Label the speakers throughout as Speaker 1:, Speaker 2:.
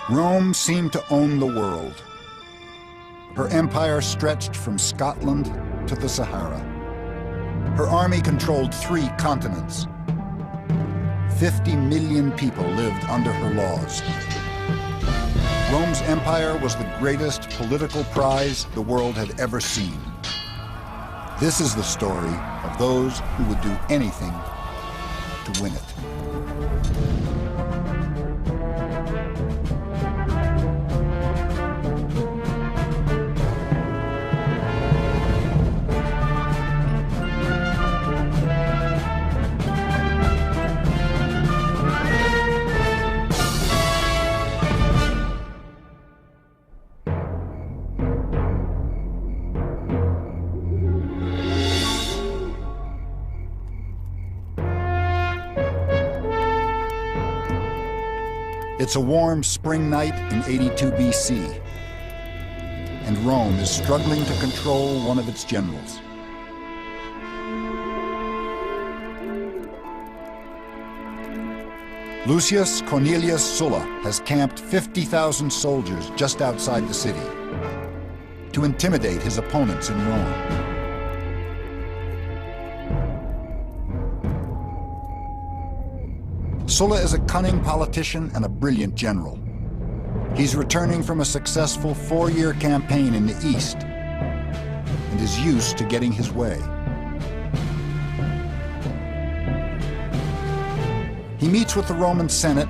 Speaker 1: Rome seemed to own the world. Her empire stretched from Scotland to the Sahara. Her army controlled 3 continents. 50 million people lived under her laws. Rome's empire was the greatest political prize the world had ever seen. This is the story of those who would do anything to win it. It's a warm spring night in 82 BC, and Rome is struggling to control one of its generals. Lucius Cornelius Sulla has camped 50,000 soldiers just outside the city to intimidate his opponents in Rome. Sulla is a cunning politician and a brilliant general. He's returning from a successful 4-year campaign in the East and is used to getting his way. He meets with the Roman Senate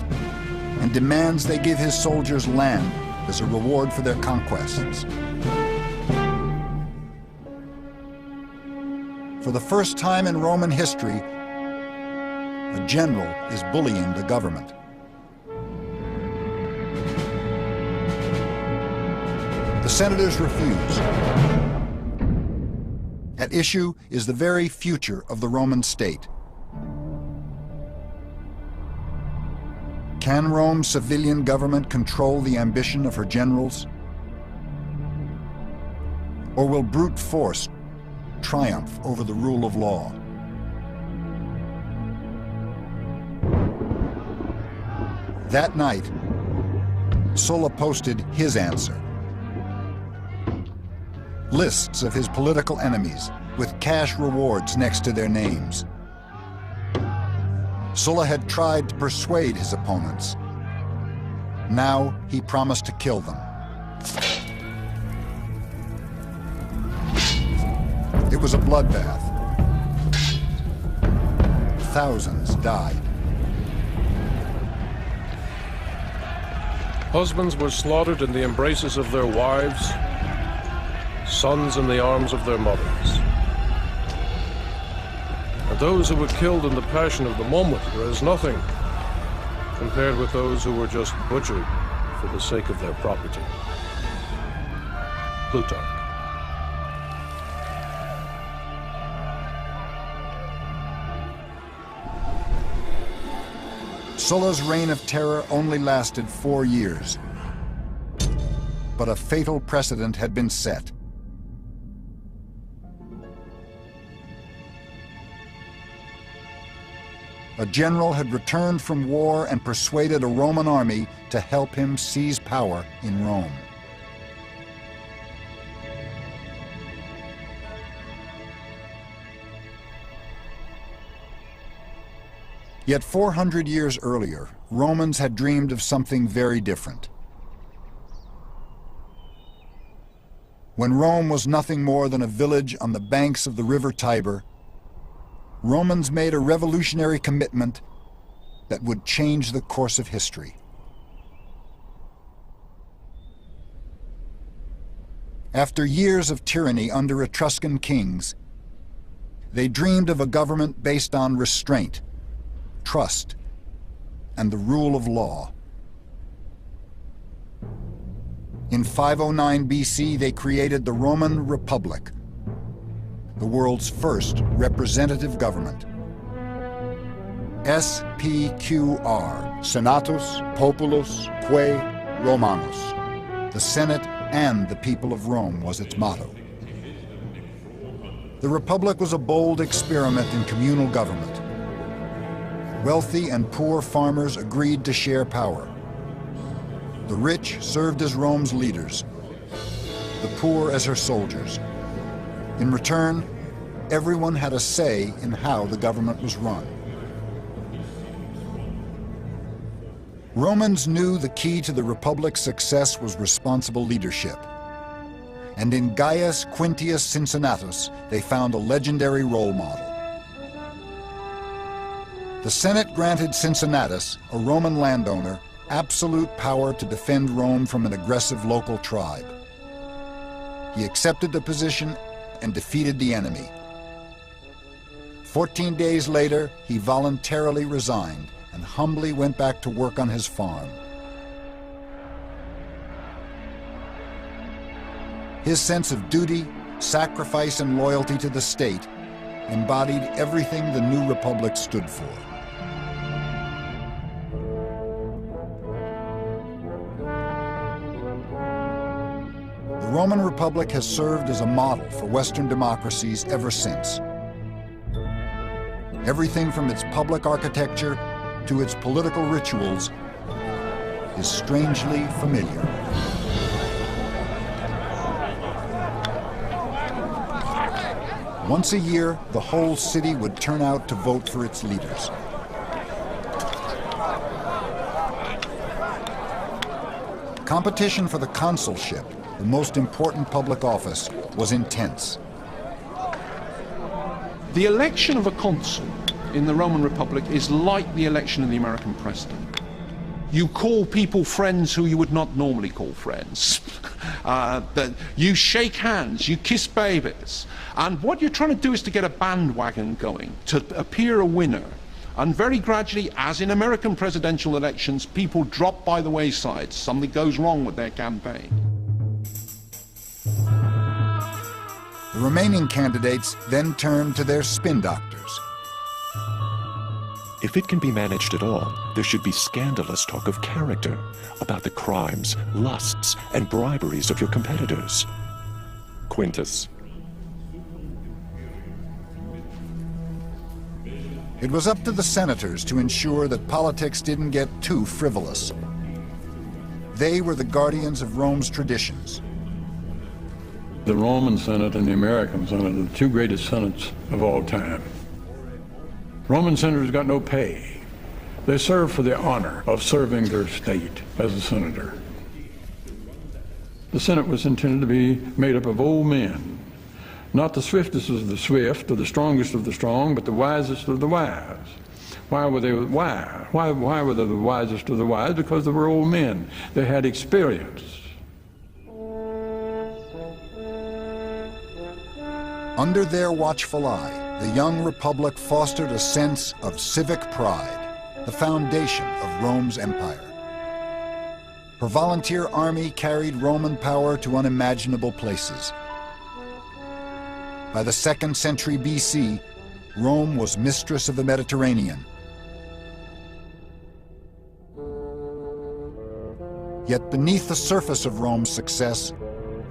Speaker 1: and demands they give his soldiers land as a reward for their conquests. For the first time in Roman history, a general is bullying the government. The senators refuse. At issue is the very future of the Roman state. Can Rome's civilian government control the ambition of her generals? Or will brute force triumph over the rule of law? That night, Sulla posted his answer. Lists of his political enemies with cash rewards next to their names. Sulla had tried to persuade his opponents. Now he promised to kill them. It was a bloodbath. Thousands died.
Speaker 2: Husbands were slaughtered in the embraces of their wives, sons in the arms of their mothers. And those who were killed in the passion of the moment were as nothing compared with those who were just butchered for the sake of their property. Plutarch.
Speaker 1: Sulla's reign of terror only lasted 4 years, but a fatal precedent had been set. A general had returned from war and persuaded a Roman army to help him seize power in Rome. Yet 400 years earlier, Romans had dreamed of something very different. When Rome was nothing more than a village on the banks of the river Tiber, Romans made a revolutionary commitment that would change the course of history. After years of tyranny under Etruscan kings, they dreamed of a government based on restraint, trust, and the rule of law. In 509 BC, they created the Roman Republic, the world's first representative government. SPQR, Senatus Populus Quae Romanus. The Senate and the people of Rome was its motto. The Republic was a bold experiment in communal government. Wealthy and poor farmers agreed to share power. The rich served as Rome's leaders, the poor as her soldiers. In return, everyone had a say in how the government was run. Romans knew the key to the Republic's success was responsible leadership. And in Gaius Quintius Cincinnatus, they found a legendary role model. The Senate granted Cincinnatus, a Roman landowner, absolute power to defend Rome from an aggressive local tribe. He accepted the position and defeated the enemy. 14 days later, he voluntarily resigned and humbly went back to work on his farm. His sense of duty, sacrifice, and loyalty to the state embodied everything the new republic stood for. The Roman Republic has served as a model for Western democracies ever since. Everything from its public architecture to its political rituals is strangely familiar. Once a year, the whole city would turn out to vote for its leaders. Competition for the consulship, the most important public office, was intense.
Speaker 3: The election of a consul in the Roman Republic is like the election of the American president. You call people friends who you would not normally call friends. You shake hands, you kiss babies. And what you're trying to do is to get a bandwagon going, to appear a winner. And very gradually, as in American presidential elections, people drop by the wayside. Something goes wrong with their campaign.
Speaker 1: The remaining candidates then turn to their spin doctors.
Speaker 4: If it can be managed at all, there should be scandalous talk of character, about the crimes, lusts, and briberies of your competitors. Quintus.
Speaker 1: It was up to the senators to ensure that politics didn't get too frivolous. They were the guardians of Rome's traditions.
Speaker 5: The Roman Senate and the American Senate are the two greatest senates of all time. Roman senators got no pay. They serve for the honor of serving their state as a senator. The Senate was intended to be made up of old men, not the swiftest of the swift or the strongest of the strong, but the wisest of the wise. Why were they wise? Why were they the wisest of the wise? Because they were old men. They had experience.
Speaker 1: Under their watchful eye, the young republic fostered a sense of civic pride, the foundation of Rome's empire. Her volunteer army carried Roman power to unimaginable places. By the 2nd century BC, Rome was mistress of the Mediterranean. Yet beneath the surface of Rome's success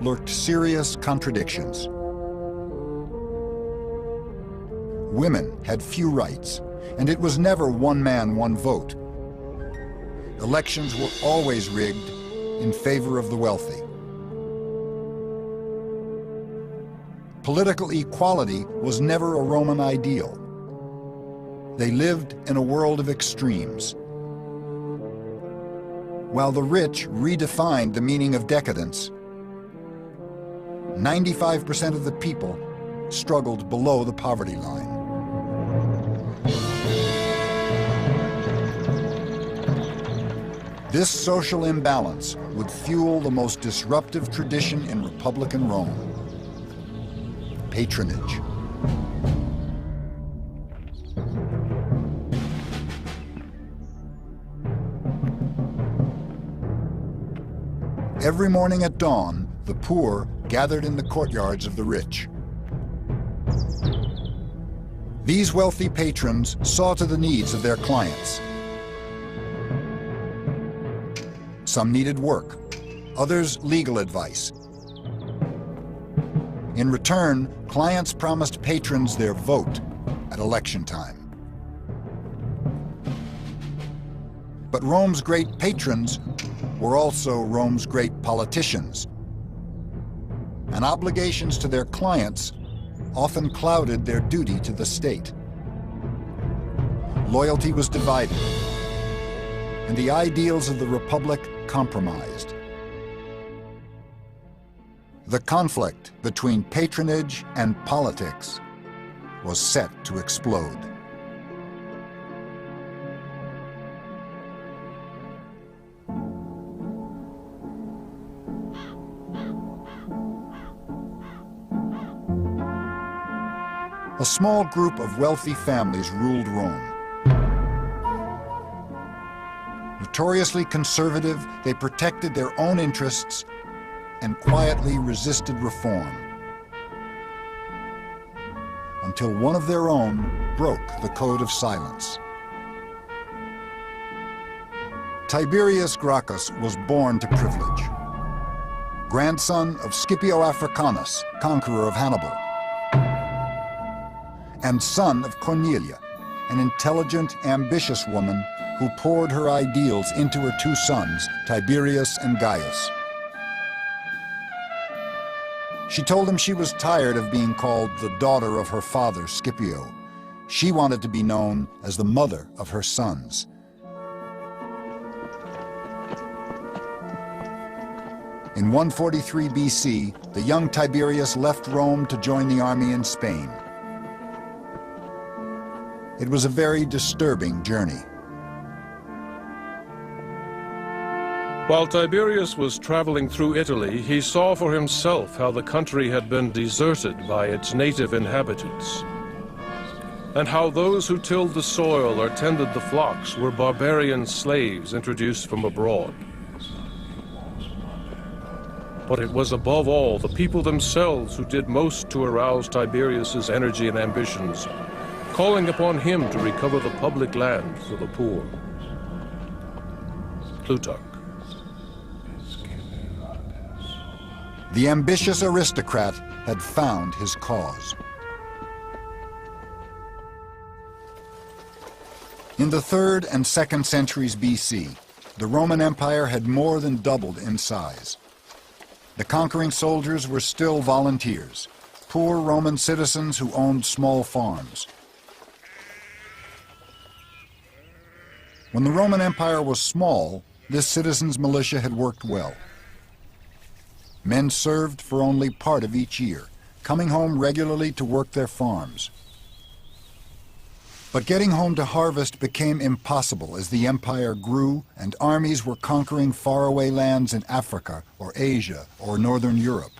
Speaker 1: lurked serious contradictions. Women had few rights, and it was never one man, one vote. Elections were always rigged in favor of the wealthy. Political equality was never a Roman ideal. They lived in a world of extremes. While the rich redefined the meaning of decadence, 95% of the people struggled below the poverty line. This social imbalance would fuel the most disruptive tradition in Republican Rome: patronage. Every morning at dawn, the poor gathered in the courtyards of the rich. These wealthy patrons saw to the needs of their clients. Some needed work, others legal advice. In return, clients promised patrons their vote at election time. But Rome's great patrons were also Rome's great politicians, and obligations to their clients often clouded their duty to the state. Loyalty was divided, and the ideals of the Republic compromised. The conflict between patronage and politics was set to explode. A small group of wealthy families ruled Rome. Notoriously conservative, they protected their own interests and quietly resisted reform, until one of their own broke the code of silence. Tiberius Gracchus was born to privilege. Grandson of Scipio Africanus, conqueror of Hannibal, and son of Cornelia, an intelligent, ambitious woman who poured her ideals into her two sons, Tiberius and Gaius. She told him she was tired of being called the daughter of her father, Scipio. She wanted to be known as the mother of her sons. In 143 BC, the young Tiberius left Rome to join the army in Spain. It was a very disturbing journey.
Speaker 2: While Tiberius was traveling through Italy, he saw for himself how the country had been deserted by its native inhabitants, and how those who tilled the soil or tended the flocks were barbarian slaves introduced from abroad. But it was above all the people themselves who did most to arouse Tiberius's energy and ambitions, calling upon him to recover the public land for the poor. Plutarch.
Speaker 1: The ambitious aristocrat had found his cause. In the 3rd and 2nd centuries BC, the Roman Empire had more than doubled in size. The conquering soldiers were still volunteers, poor Roman citizens who owned small farms. When the Roman Empire was small, this citizens' militia had worked well. Men served for only part of each year, coming home regularly to work their farms. But getting home to harvest became impossible as the empire grew and armies were conquering faraway lands in Africa or Asia or Northern Europe.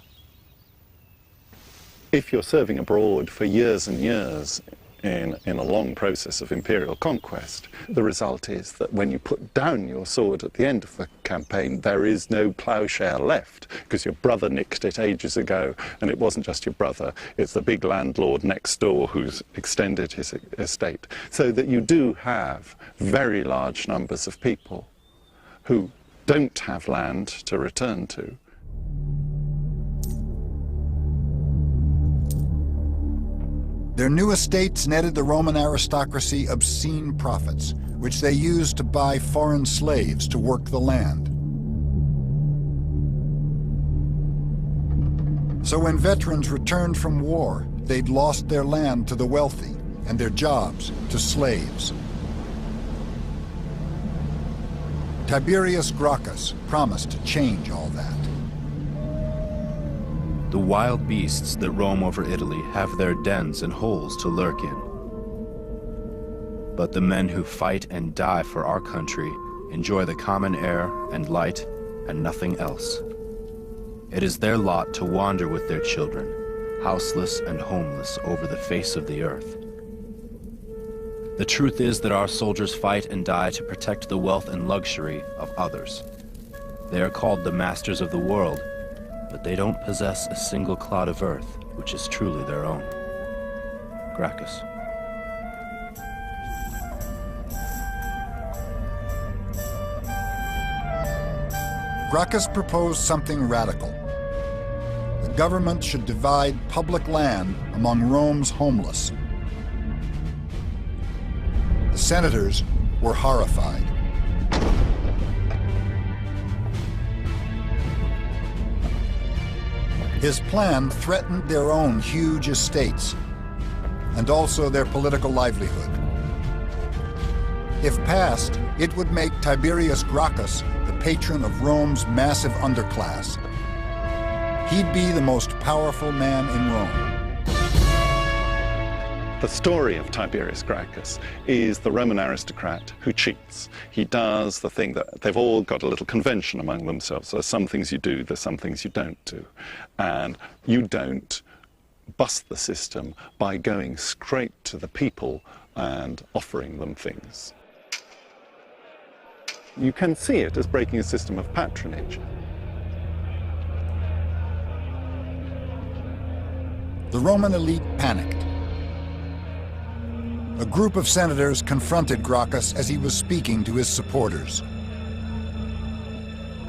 Speaker 6: If you're serving abroad for years and years in a long process of imperial conquest, the result is that when you put down your sword at the end of the campaign, there is no ploughshare left, because your brother nicked it ages ago, and it wasn't just your brother, it's the big landlord next door who's extended his estate. So that you do have very large numbers of people who don't have land to return to.
Speaker 1: Their new estates netted the Roman aristocracy obscene profits, which they used to buy foreign slaves to work the land. So when veterans returned from war, they'd lost their land to the wealthy and their jobs to slaves. Tiberius Gracchus promised to change all that.
Speaker 7: The wild beasts that roam over Italy have their dens and holes to lurk in. But the men who fight and die for our country enjoy the common air and light and nothing else. It is their lot to wander with their children, houseless and homeless over the face of the earth. The truth is that our soldiers fight and die to protect the wealth and luxury of others. They are called the masters of the world, but they don't possess a single clod of earth which is truly their own. Gracchus.
Speaker 1: Gracchus proposed something radical. The government should divide public land among Rome's homeless. The senators were horrified. His plan threatened their own huge estates and also their political livelihood. If passed, it would make Tiberius Gracchus the patron of Rome's massive underclass. He'd be the most powerful man in Rome.
Speaker 6: The story of Tiberius Gracchus is the Roman aristocrat who cheats. He does the thing that they've all got a little convention among themselves. There's some things you do, there's some things you don't do. And you don't bust the system by going straight to the people and offering them things. You can see it as breaking a system of patronage.
Speaker 1: The Roman elite panicked. A group of senators confronted Gracchus as he was speaking to his supporters.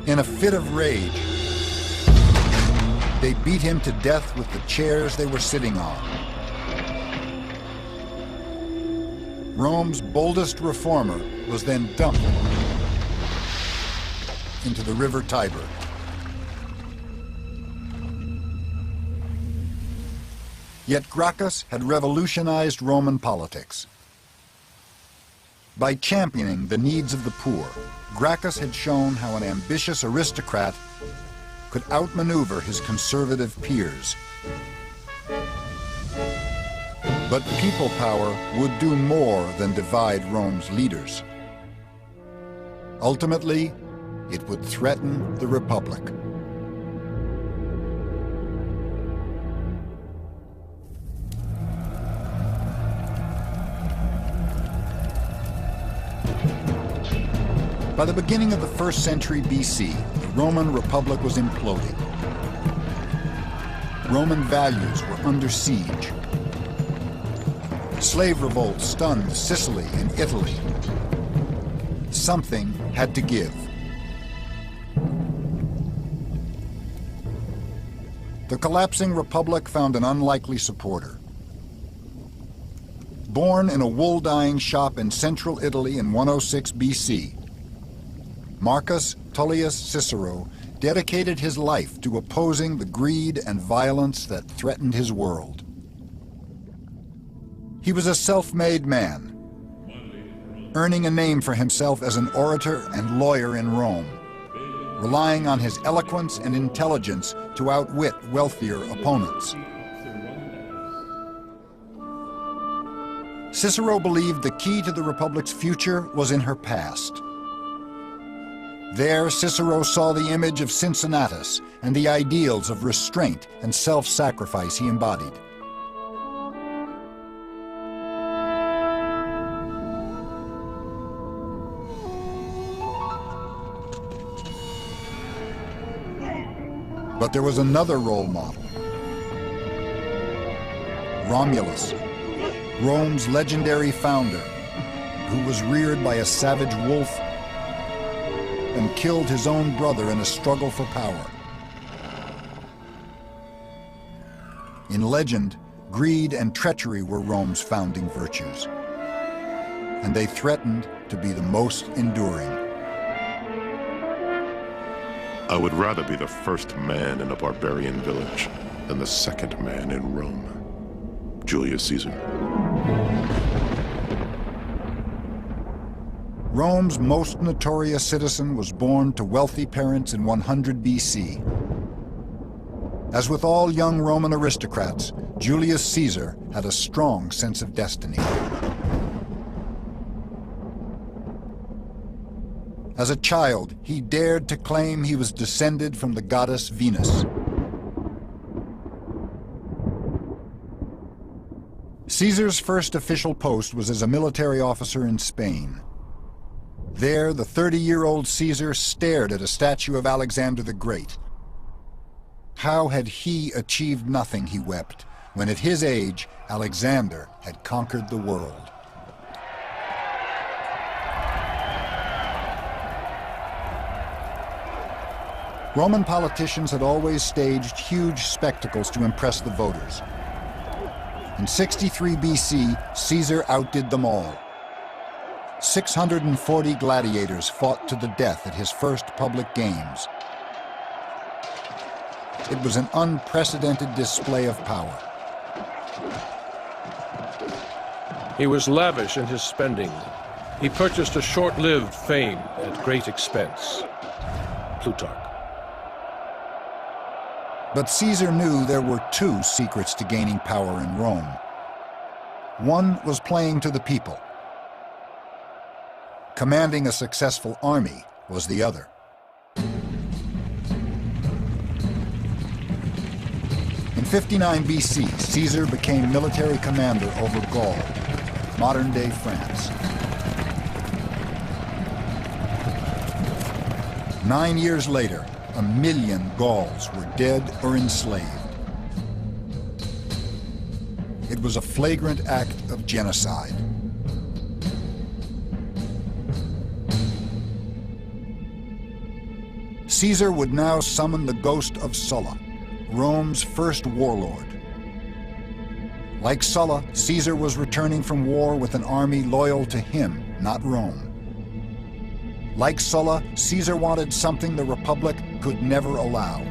Speaker 1: In a fit of rage, they beat him to death with the chairs they were sitting on. Rome's boldest reformer was then dumped into the river Tiber. Yet Gracchus had revolutionized Roman politics. By championing the needs of the poor, Gracchus had shown how an ambitious aristocrat could outmaneuver his conservative peers. But people power would do more than divide Rome's leaders. Ultimately, it would threaten the Republic. By the beginning of the 1st century BC, the Roman Republic was imploding. Roman values were under siege. Slave revolts stunned Sicily and Italy. Something had to give. The collapsing republic found an unlikely supporter. Born in a wool-dyeing shop in central Italy in 106 BC, Marcus Tullius Cicero dedicated his life to opposing the greed and violence that threatened his world. He was a self-made man, earning a name for himself as an orator and lawyer in Rome, relying on his eloquence and intelligence to outwit wealthier opponents. Cicero believed the key to the Republic's future was in her past. There, Cicero saw the image of Cincinnatus and the ideals of restraint and self-sacrifice he embodied. But there was another role model. Romulus, Rome's legendary founder, who was reared by a savage wolf and killed his own brother in a struggle for power. In legend, greed and treachery were Rome's founding virtues, and they threatened to be the most enduring.
Speaker 4: I would rather be the first man in a barbarian village than the second man in Rome. Julius Caesar.
Speaker 1: Rome's most notorious citizen was born to wealthy parents in 100 BC. As with all young Roman aristocrats, Julius Caesar had a strong sense of destiny. As a child, he dared to claim he was descended from the goddess Venus. Caesar's first official post was as a military officer in Spain. There, the 30-year-old Caesar stared at a statue of Alexander the Great. How had he achieved nothing, he wept, when at his age, Alexander had conquered the world? Roman politicians had always staged huge spectacles to impress the voters. In 63 BC, Caesar outdid them all. 640 gladiators fought to the death at his first public games. It was an unprecedented display of power.
Speaker 2: He was lavish in his spending. He purchased a short-lived fame at great expense. Plutarch.
Speaker 1: But Caesar knew there were two secrets to gaining power in Rome. One was playing to the people. Commanding a successful army was the other. In 59 BC, Caesar became military commander over Gaul, modern-day France. 9 years later, 1 million Gauls were dead or enslaved. It was a flagrant act of genocide. Caesar would now summon the ghost of Sulla, Rome's first warlord. Like Sulla, Caesar was returning from war with an army loyal to him, not Rome. Like Sulla, Caesar wanted something the Republic could never allow.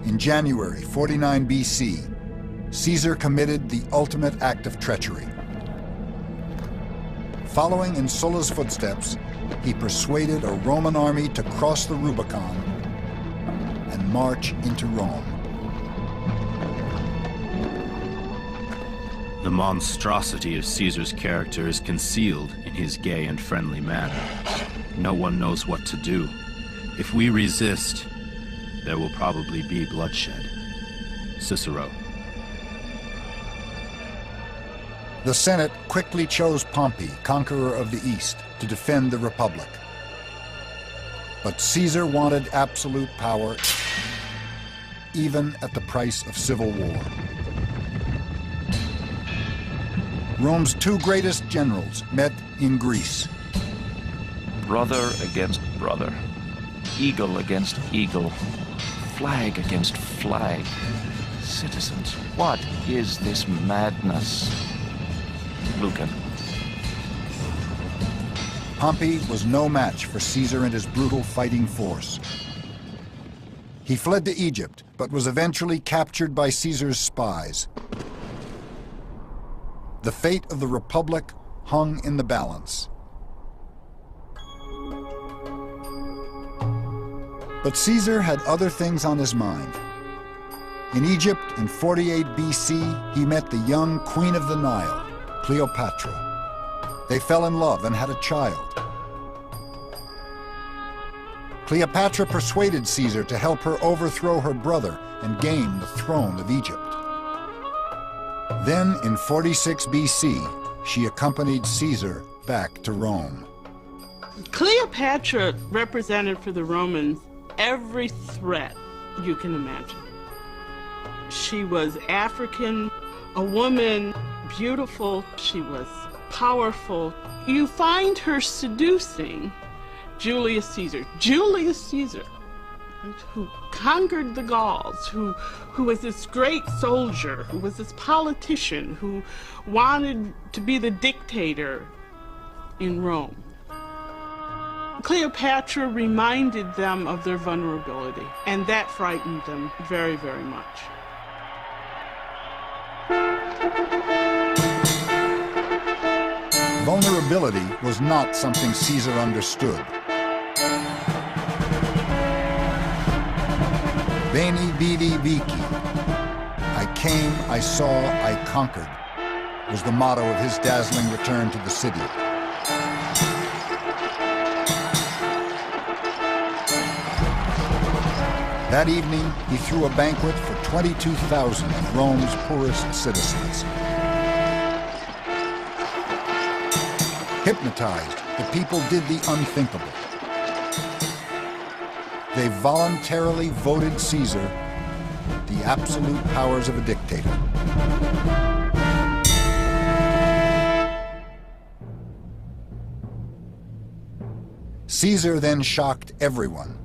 Speaker 1: In January 49 BC, Caesar committed the ultimate act of treachery. Following in Sulla's footsteps, he persuaded a Roman army to cross the Rubicon and march into Rome.
Speaker 7: The monstrosity of Caesar's character is concealed in his gay and friendly manner. No one knows what to do. If we resist, there will probably be bloodshed. Cicero.
Speaker 1: The Senate quickly chose Pompey, conqueror of the East, to defend the Republic. But Caesar wanted absolute power, even at the price of civil war. Rome's two greatest generals met in Greece.
Speaker 8: Brother against brother, eagle against eagle, flag against flag. Citizens, what is this madness? Lucan.
Speaker 1: Pompey was no match for Caesar and his brutal fighting force. He fled to Egypt, but was eventually captured by Caesar's spies. The fate of the Republic hung in the balance. But Caesar had other things on his mind. In Egypt, in 48 BC, he met the young Queen of the Nile, Cleopatra. They fell in love and had a child. Cleopatra persuaded Caesar to help her overthrow her brother and gain the throne of Egypt. Then, in 46 BC, she accompanied Caesar back to Rome.
Speaker 9: Cleopatra represented for the Romans every threat you can imagine. She was African, a woman, beautiful, she was powerful. You find her seducing Julius Caesar. Julius Caesar, who conquered the Gauls, who was this great soldier, who was this politician, who wanted to be the dictator in Rome. Cleopatra reminded them of their vulnerability, and that frightened them very, very much.
Speaker 1: Vulnerability was not something Caesar understood. Veni, vidi, vici. I came, I saw, I conquered, was the motto of his dazzling return to the city. That evening, he threw a banquet for 22,000 of Rome's poorest citizens. Hypnotized, the people did the unthinkable. They voluntarily voted Caesar the absolute powers of a dictator. Caesar then shocked everyone.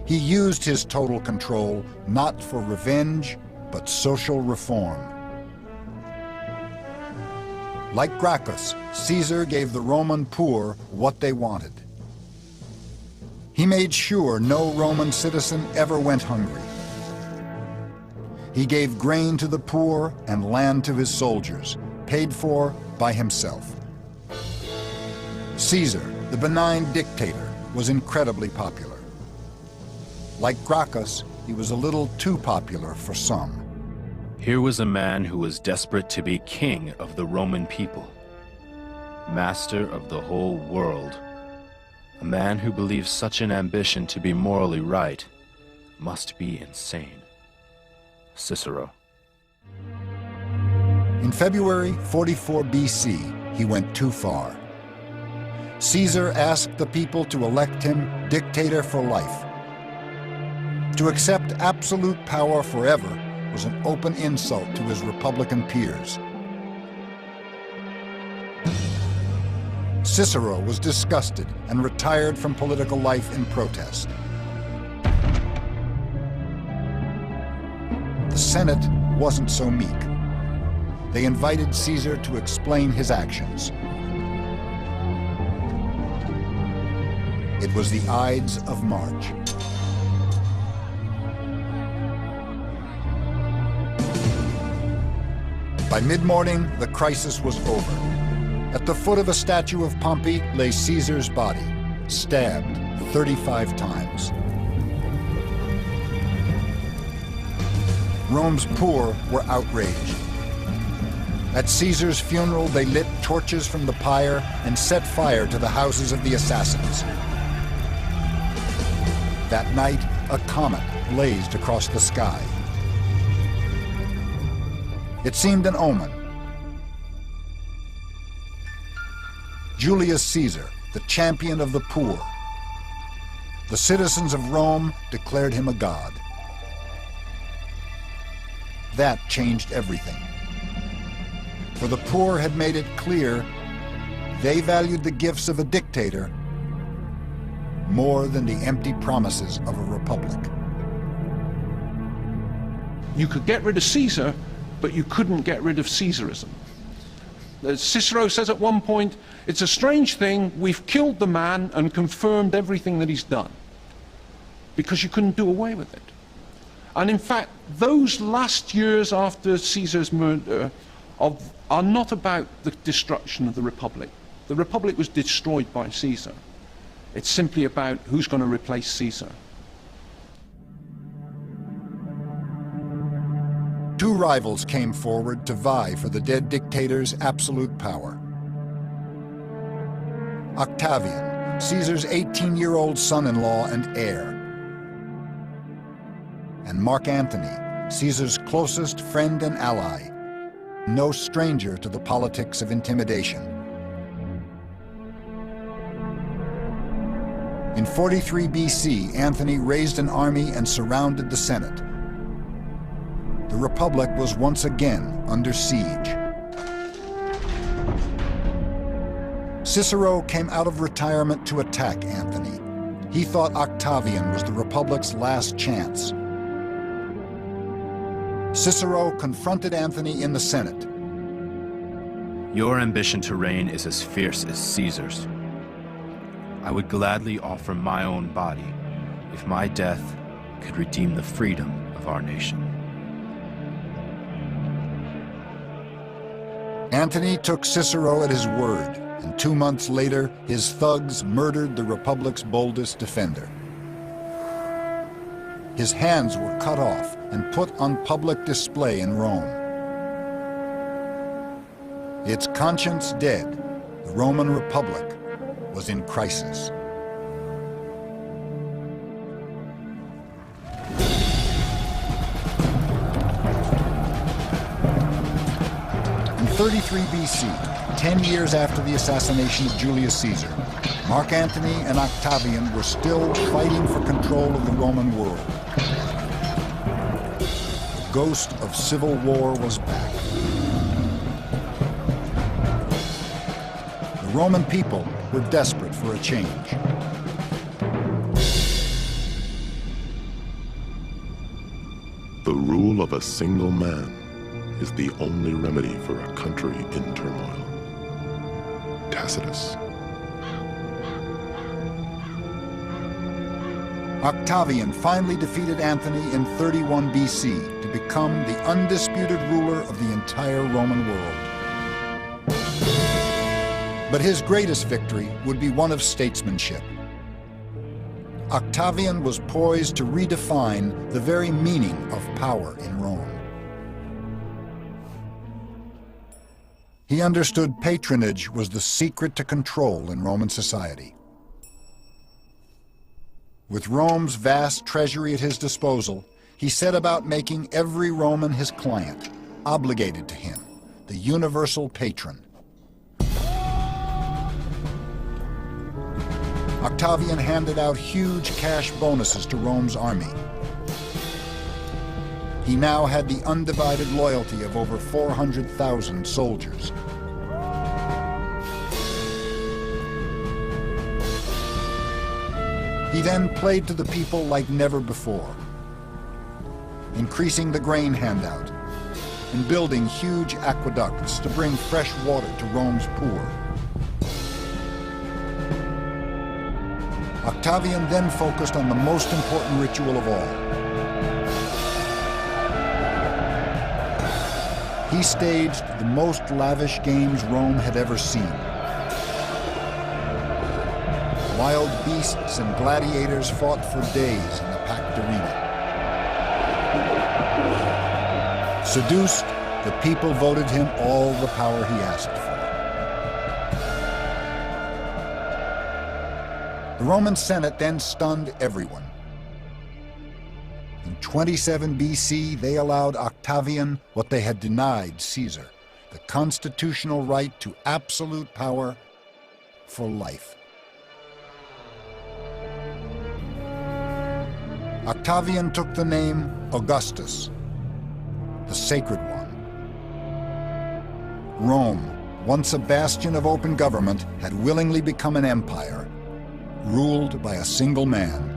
Speaker 1: He used his total control not for revenge, but social reform. Like Gracchus, Caesar gave the Roman poor what they wanted. He made sure no Roman citizen ever went hungry. He gave grain to the poor and land to his soldiers, paid for by himself. Caesar, the benign dictator, was incredibly popular. Like Gracchus, he was a little too popular for some.
Speaker 7: Here was a man who was desperate to be king of the Roman people, master of the whole world. A man who believes such an ambition to be morally right must be insane. Cicero.
Speaker 1: In February 44 BC, he went too far. Caesar asked the people to elect him dictator for life. To accept absolute power forever was an open insult to his Republican peers. Cicero was disgusted and retired from political life in protest. The Senate wasn't so meek. They invited Caesar to explain his actions. It was the Ides of March. By mid-morning, the crisis was over. At the foot of a statue of Pompey lay Caesar's body, stabbed 35 times. Rome's poor were outraged. At Caesar's funeral, they lit torches from the pyre and set fire to the houses of the assassins. That night, a comet blazed across the sky. It seemed an omen. Julius Caesar, the champion of the poor. The citizens of Rome declared him a god. That changed everything. For the poor had made it clear they valued the gifts of a dictator more than the empty promises of a republic.
Speaker 3: You could get rid of Caesar, but you couldn't get rid of Caesarism. Cicero says at one point, it's a strange thing, we've killed the man and confirmed everything that he's done, because you couldn't do away with it. And in fact, those last years after Caesar's murder are not about the destruction of the Republic. The Republic was destroyed by Caesar. It's simply about who's going to replace Caesar.
Speaker 1: Two rivals came forward to vie for the dead dictator's absolute power. Octavian, Caesar's 18-year-old son-in-law and heir, and Mark Antony, Caesar's closest friend and ally, no stranger to the politics of intimidation. In 43 BC, Antony raised an army and surrounded the Senate. The Republic was once again under siege. Cicero came out of retirement to attack Antony. He thought Octavian was the Republic's last chance. Cicero confronted Antony in the Senate.
Speaker 7: Your ambition to reign is as fierce as Caesar's. I would gladly offer my own body if my death could redeem the freedom of our nation.
Speaker 1: Antony took Cicero at his word, and 2 months later, his thugs murdered the Republic's boldest defender. His hands were cut off and put on public display in Rome. Its conscience dead, the Roman Republic was in crisis. In 33 BC, 10 years after the assassination of Julius Caesar, Mark Antony and Octavian were still fighting for control of the Roman world. The ghost of civil war was back. The Roman people were desperate for a change.
Speaker 4: The rule of a single man is the only remedy for a country in turmoil. Tacitus.
Speaker 1: Octavian finally defeated Anthony in 31 BC to become the undisputed ruler of the entire Roman world. But his greatest victory would be one of statesmanship. Octavian was poised to redefine the very meaning of power in Rome. He understood patronage was the secret to control in Roman society. With Rome's vast treasury at his disposal, he set about making every Roman his client, obligated to him, the universal patron. Octavian handed out huge cash bonuses to Rome's army. He now had the undivided loyalty of over 400,000 soldiers. He then played to the people like never before, increasing the grain handout and building huge aqueducts to bring fresh water to Rome's poor. Octavian then focused on the most important ritual of all. He staged the most lavish games Rome had ever seen. Wild beasts and gladiators fought for days in the packed arena. Seduced, the people voted him all the power he asked for. The Roman Senate then stunned everyone. In 27 BC, they allowed Octavian what they had denied Caesar, the constitutional right to absolute power for life. Octavian took the name Augustus, the sacred one. Rome, once a bastion of open government, had willingly become an empire, ruled by a single man.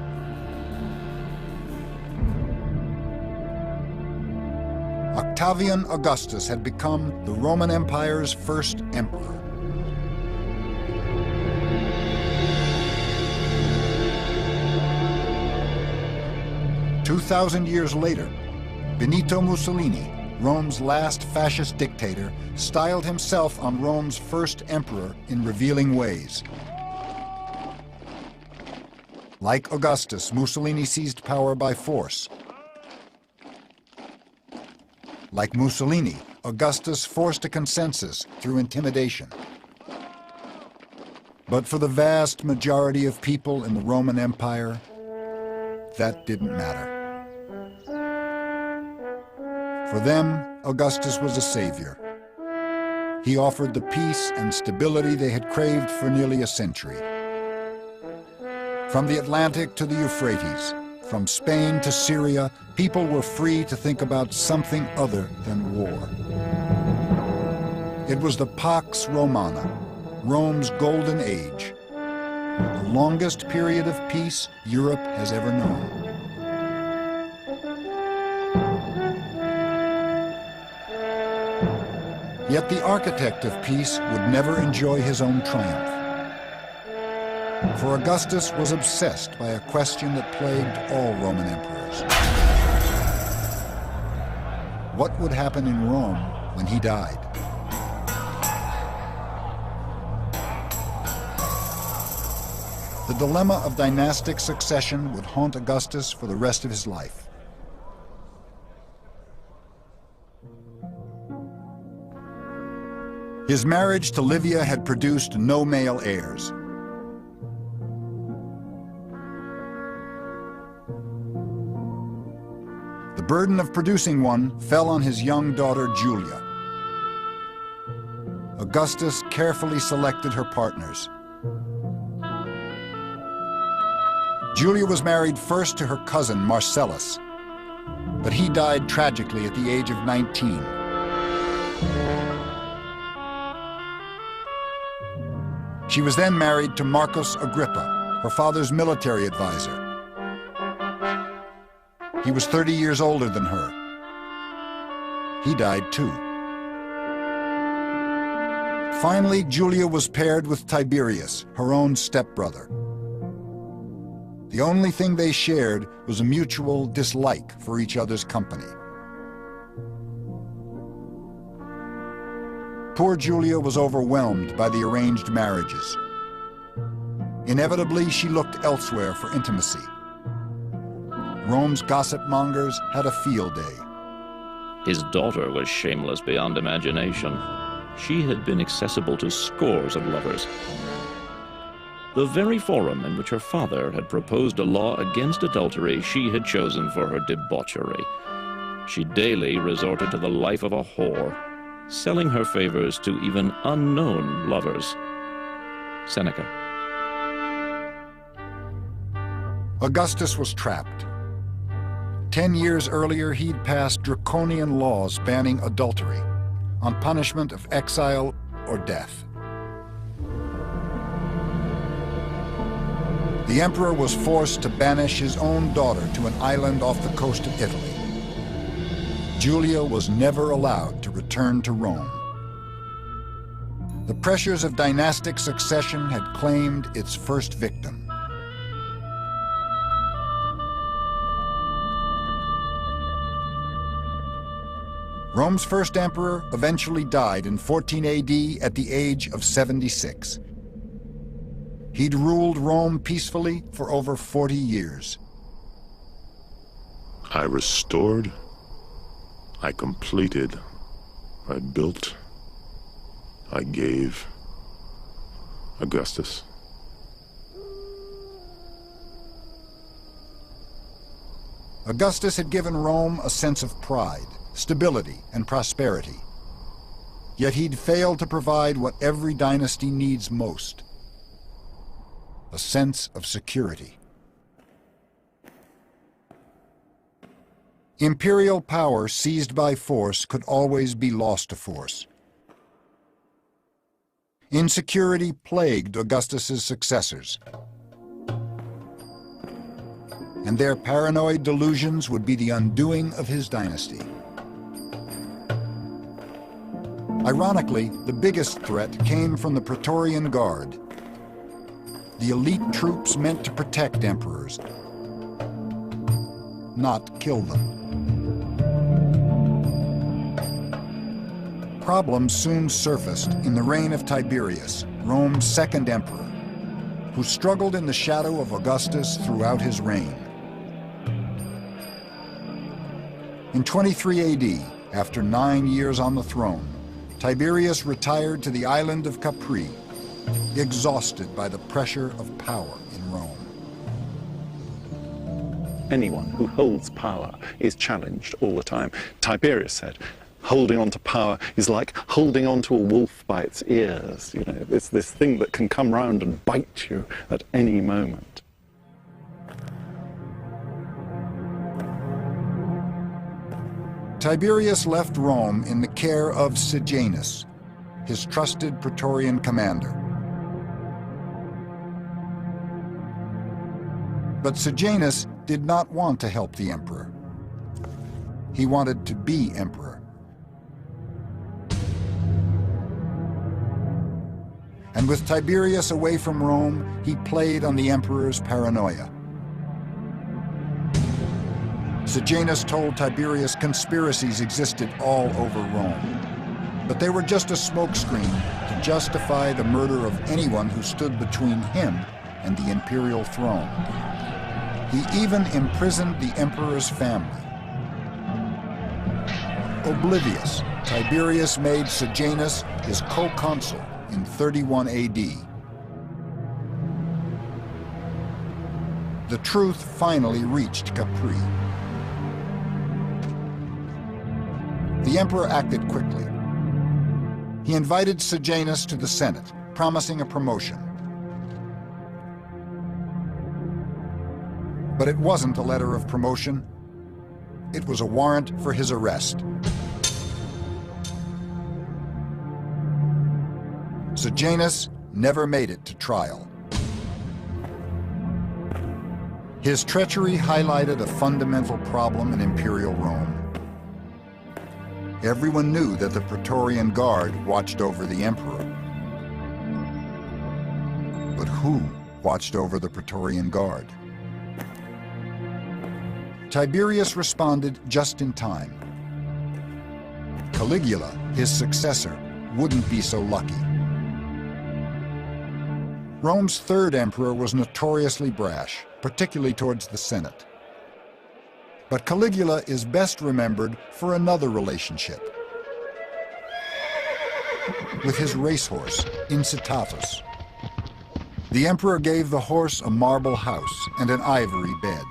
Speaker 1: Octavian Augustus had become the Roman Empire's first emperor. "2,000 years later, Benito Mussolini, Rome's last fascist dictator, styled himself on Rome's first emperor in revealing ways. Like Augustus, Mussolini seized power by force. Like Mussolini, Augustus forced a consensus through intimidation. But for the vast majority of people in the Roman Empire, that didn't matter. For them, Augustus was a savior. He offered the peace and stability they had craved for nearly a century. From the Atlantic to the Euphrates, from Spain to Syria, people were free to think about something other than war. It was the Pax Romana, Rome's golden age, the longest period of peace Europe has ever known. Yet the architect of peace would never enjoy his own triumph. For Augustus was obsessed by a question that plagued all Roman emperors. What would happen in Rome when he died? The dilemma of dynastic succession would haunt Augustus for the rest of his life. His marriage to Livia had produced no male heirs. The burden of producing one fell on his young daughter, Julia. Augustus carefully selected her partners. Julia was married first to her cousin, Marcellus, but he died tragically at the age of 19. She was then married to Marcus Agrippa, her father's military advisor. He was 30 years older than her. He died too. Finally, Julia was paired with Tiberius, her own stepbrother. The only thing they shared was a mutual dislike for each other's company. Poor Julia was overwhelmed by the arranged marriages. Inevitably, she looked elsewhere for intimacy. Rome's gossip mongers had a field day.
Speaker 8: His daughter was shameless beyond imagination. She had been accessible to scores of lovers. The very forum in which her father had proposed a law against adultery she had chosen for her debauchery. She daily resorted to the life of a whore, selling her favors to even unknown lovers. Seneca.
Speaker 1: Augustus was trapped. 10 years earlier, he'd passed draconian laws banning adultery, on punishment of exile or death. The emperor was forced to banish his own daughter to an island off the coast of Italy. Julia was never allowed to return to Rome. The pressures of dynastic succession had claimed its first victim. Rome's first emperor eventually died in 14 AD at the age of 76. He'd ruled Rome peacefully for over 40 years.
Speaker 4: I restored, I completed, I built, I gave. Augustus.
Speaker 1: Augustus had given Rome a sense of pride, stability, and prosperity. Yet he'd failed to provide what every dynasty needs most: a sense of security. Imperial power seized by force could always be lost to force. Insecurity plagued Augustus's successors, and their paranoid delusions would be the undoing of his dynasty. Ironically, the biggest threat came from the Praetorian Guard, the elite troops meant to protect emperors, not kill them. Problems soon surfaced in the reign of Tiberius, Rome's second emperor, who struggled in the shadow of Augustus throughout his reign. In 23 AD, after 9 years on the throne, Tiberius retired to the island of Capri, exhausted by the pressure of power in Rome.
Speaker 6: Anyone who holds power is challenged all the time. Tiberius said, holding on to power is like holding on to a wolf by its ears. You know, it's this thing that can come round and bite you at any moment.
Speaker 1: Tiberius left Rome in the care of Sejanus, his trusted Praetorian commander. But Sejanus did not want to help the emperor. He wanted to be emperor. And with Tiberius away from Rome, he played on the emperor's paranoia. Sejanus told Tiberius conspiracies existed all over Rome, but they were just a smokescreen to justify the murder of anyone who stood between him and the imperial throne. He even imprisoned the emperor's family. Oblivious, Tiberius made Sejanus his co-consul in 31 AD. The truth finally reached Capri. The emperor acted quickly. He invited Sejanus to the Senate, promising a promotion. But it wasn't a letter of promotion. It was a warrant for his arrest. Sejanus never made it to trial. His treachery highlighted a fundamental problem in imperial Rome. Everyone knew that the Praetorian Guard watched over the emperor. But who watched over the Praetorian Guard? Tiberius responded just in time. Caligula, his successor, wouldn't be so lucky. Rome's third emperor was notoriously brash, particularly towards the Senate. But Caligula is best remembered for another relationship. With his racehorse, Incitatus. The emperor gave the horse a marble house and an ivory bed.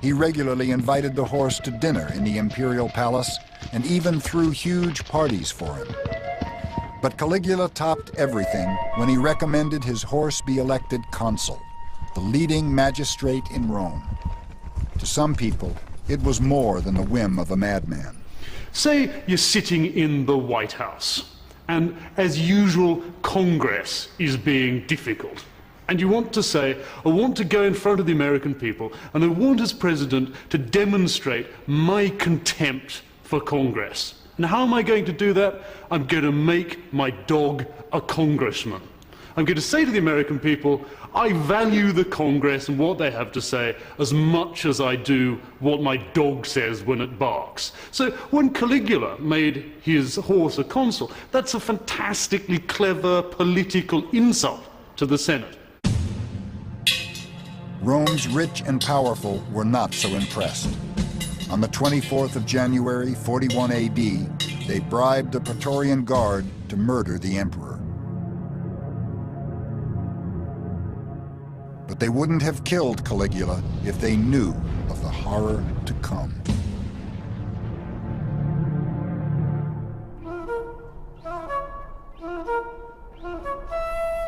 Speaker 1: He regularly invited the horse to dinner in the imperial palace and even threw huge parties for him. But Caligula topped everything when he recommended his horse be elected consul, the leading magistrate in Rome. To some people, it was more than the whim of a madman.
Speaker 10: Say you're sitting in the White House, and as usual, Congress is being difficult. And you want to say, I want to go in front of the American people, and I want as president to demonstrate my contempt for Congress. And how am I going to do that? I'm going to make my dog a congressman. I'm going to say to the American people, I value the Congress and what they have to say as much as I do what my dog says when it barks. So when Caligula made his horse a consul, that's a fantastically clever political insult to the Senate.
Speaker 1: Rome's rich and powerful were not so impressed. On the 24th of January, 41 AD, they bribed the Praetorian Guard to murder the emperor. But they wouldn't have killed Caligula if they knew of the horror to come.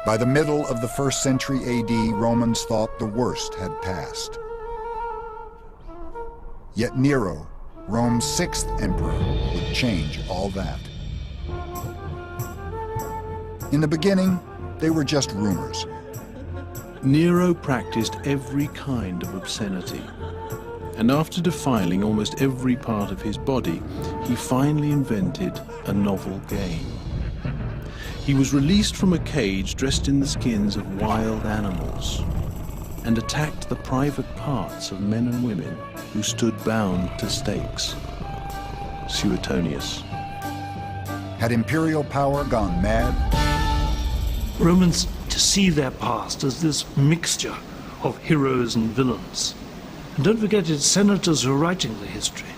Speaker 1: By the middle of the 1st century AD, Romans thought the worst had passed. Yet Nero, Rome's 6th emperor, would change all that. In the beginning, they were just rumors.
Speaker 11: Nero practiced every kind of obscenity, and after defiling almost every part of his body, he finally invented a novel game. He was released from a cage dressed in the skins of wild animals and attacked the private parts of men and women who stood bound to stakes. Suetonius.
Speaker 1: Had imperial power gone mad?
Speaker 12: Romans to see their past as this mixture of heroes and villains. And don't forget, it's senators who are writing the history.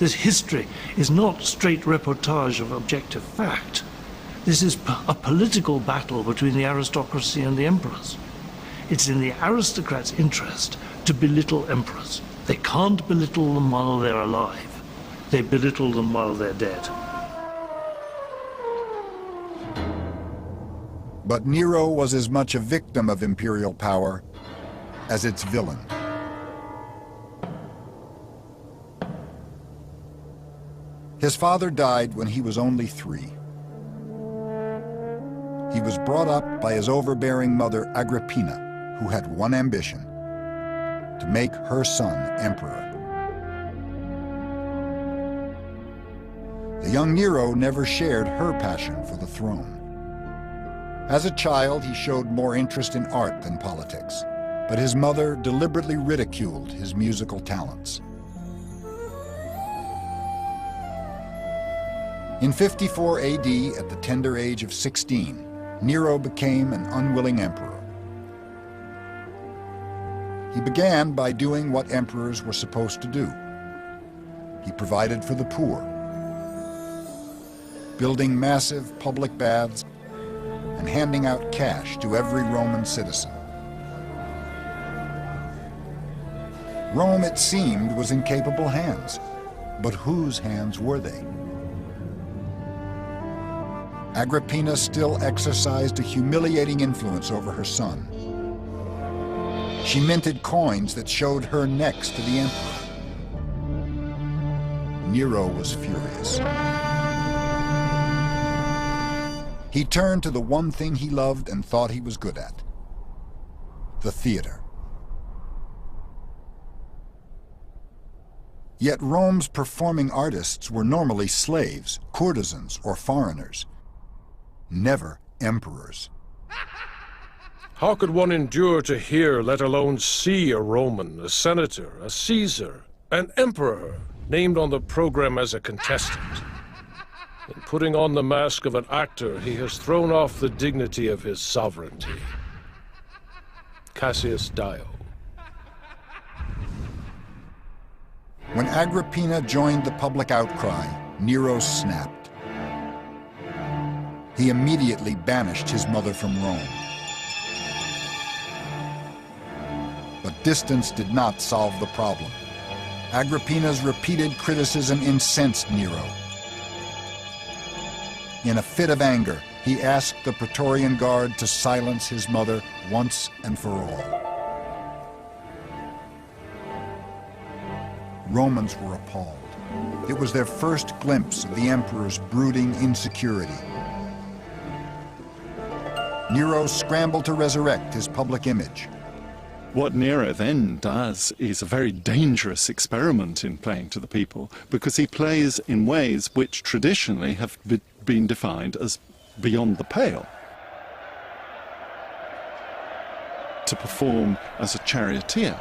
Speaker 12: This history is not straight reportage of objective fact. This is a political battle between the aristocracy and the emperors. It's in the aristocrats' interest to belittle emperors. They can't belittle them while they're alive. They belittle them while they're dead.
Speaker 1: But Nero was as much a victim of imperial power as its villain. His father died when he was only 3. He was brought up by his overbearing mother Agrippina, who had one ambition: to make her son emperor. The young Nero never shared her passion for the throne. As a child, he showed more interest in art than politics, but his mother deliberately ridiculed his musical talents. In 54 AD, at the tender age of 16, Nero became an unwilling emperor. He began by doing what emperors were supposed to do. He provided for the poor, building massive public baths and handing out cash to every Roman citizen. Rome, it seemed, was in capable hands, but whose hands were they? Agrippina still exercised a humiliating influence over her son. She minted coins that showed her next to the emperor. Nero was furious. He turned to the one thing he loved and thought he was good at: the theater. Yet Rome's performing artists were normally slaves, courtesans, or foreigners, never emperors.
Speaker 2: How could one endure to hear, let alone see, a Roman, a senator, a Caesar, An emperor named on the program as a contestant. In putting on the mask of an actor, he has thrown off the dignity of his sovereignty. Cassius Dio.
Speaker 1: When Agrippina joined the public outcry, Nero snapped. He immediately banished his mother from Rome. But distance did not solve the problem. Agrippina's repeated criticism incensed Nero. In a fit of anger, he asked the Praetorian Guard to silence his mother once and for all. Romans were appalled. It was their first glimpse of the emperor's brooding insecurity. Nero scrambled to resurrect his public image.
Speaker 6: What Nero then does is a very dangerous experiment in playing to the people, because he plays in ways which traditionally have been defined as beyond the pale. To perform as a charioteer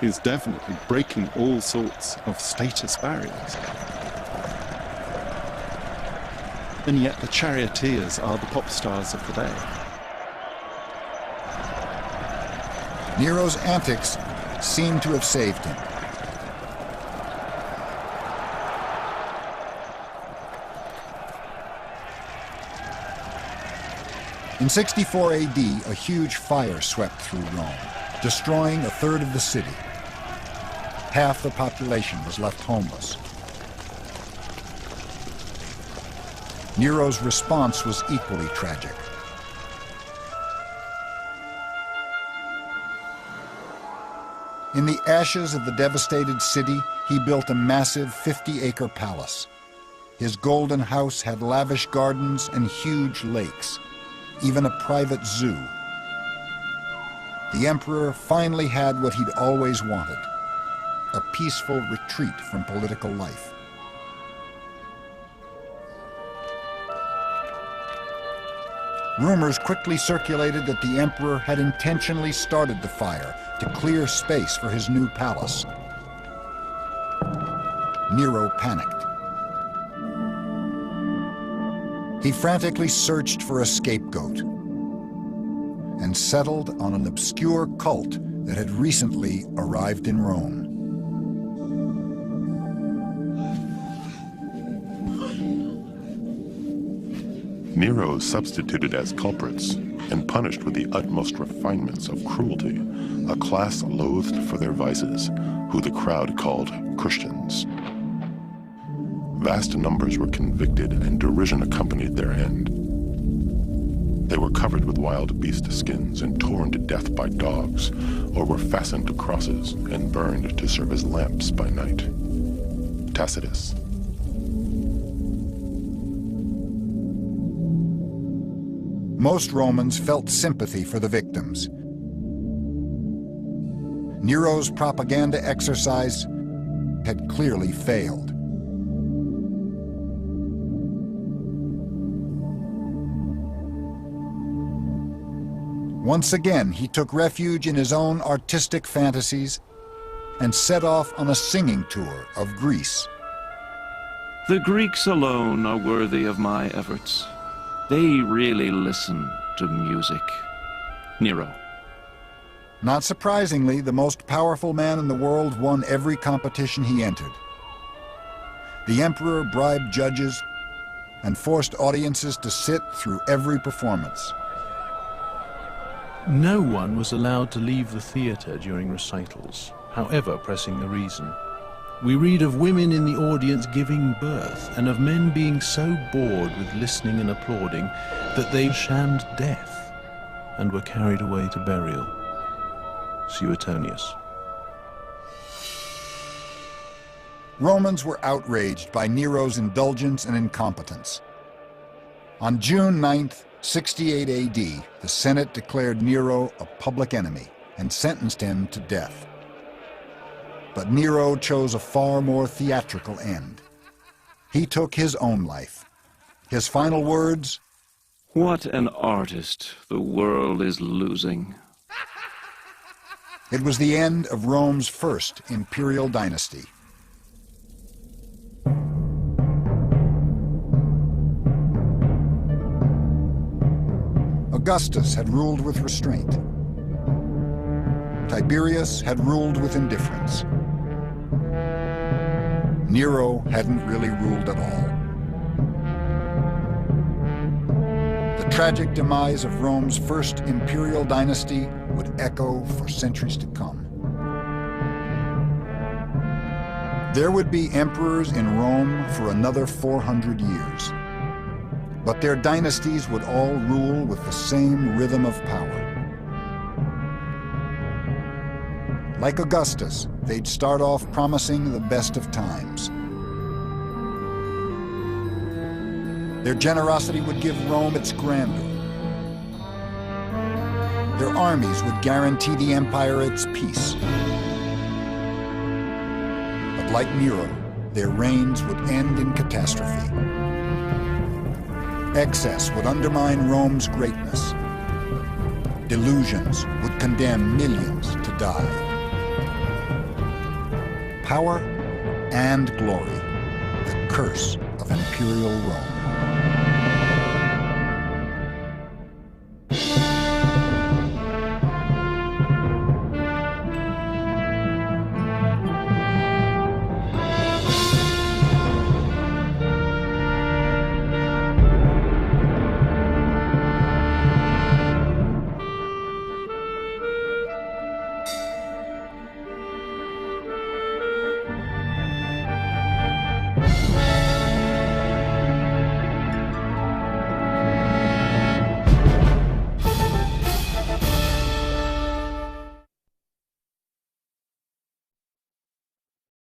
Speaker 6: is definitely breaking all sorts of status barriers. And yet the charioteers are the pop stars of the day.
Speaker 1: Nero's antics seem to have saved him. In 64 AD, a huge fire swept through Rome, destroying a third of the city. Half the population was left homeless. Nero's response was equally tragic. In the ashes of the devastated city, he built a massive 50-acre palace. His golden house had lavish gardens and huge lakes, even a private zoo. The emperor finally had what he'd always wanted, a peaceful retreat from political life. Rumors quickly circulated that the emperor had intentionally started the fire to clear space for his new palace. Nero panicked. He frantically searched for a scapegoat and settled on an obscure cult that had recently arrived in Rome.
Speaker 4: Nero substituted as culprits and punished with the utmost refinements of cruelty a class loathed for their vices, who the crowd called Christians. Vast numbers were convicted, and derision accompanied their end. They were covered with wild beast skins and torn to death by dogs, or were fastened to crosses and burned to serve as lamps by night. Tacitus.
Speaker 1: Most Romans felt sympathy for the victims. Nero's propaganda exercise had clearly failed. Once again, he took refuge in his own artistic fantasies and set off on a singing tour of Greece.
Speaker 8: The Greeks alone are worthy of my efforts. They really listen to music. Nero.
Speaker 1: Not surprisingly, the most powerful man in the world won every competition he entered. The emperor bribed judges and forced audiences to sit through every performance.
Speaker 11: No one was allowed to leave the theatre during recitals, however pressing the reason. We read of women in the audience giving birth, and of men being so bored with listening and applauding that they shammed death and were carried away to burial. Suetonius.
Speaker 1: Romans were outraged by Nero's indulgence and incompetence. On June 9th, 68 AD, the Senate declared Nero a public enemy and sentenced him to death. But Nero chose a far more theatrical end. He took his own life. His final words,
Speaker 8: "What an artist the world is losing."
Speaker 1: It was the end of Rome's first imperial dynasty. Augustus had ruled with restraint. Tiberius had ruled with indifference. Nero hadn't really ruled at all. The tragic demise of Rome's first imperial dynasty would echo for centuries to come. There would be emperors in Rome for another 400 years, but their dynasties would all rule with the same rhythm of power. Like Augustus, they'd start off promising the best of times. Their generosity would give Rome its grandeur. Their armies would guarantee the empire its peace. But like Nero, their reigns would end in catastrophe. Excess would undermine Rome's greatness. Delusions would condemn millions to die. Power and glory, the curse of imperial Rome.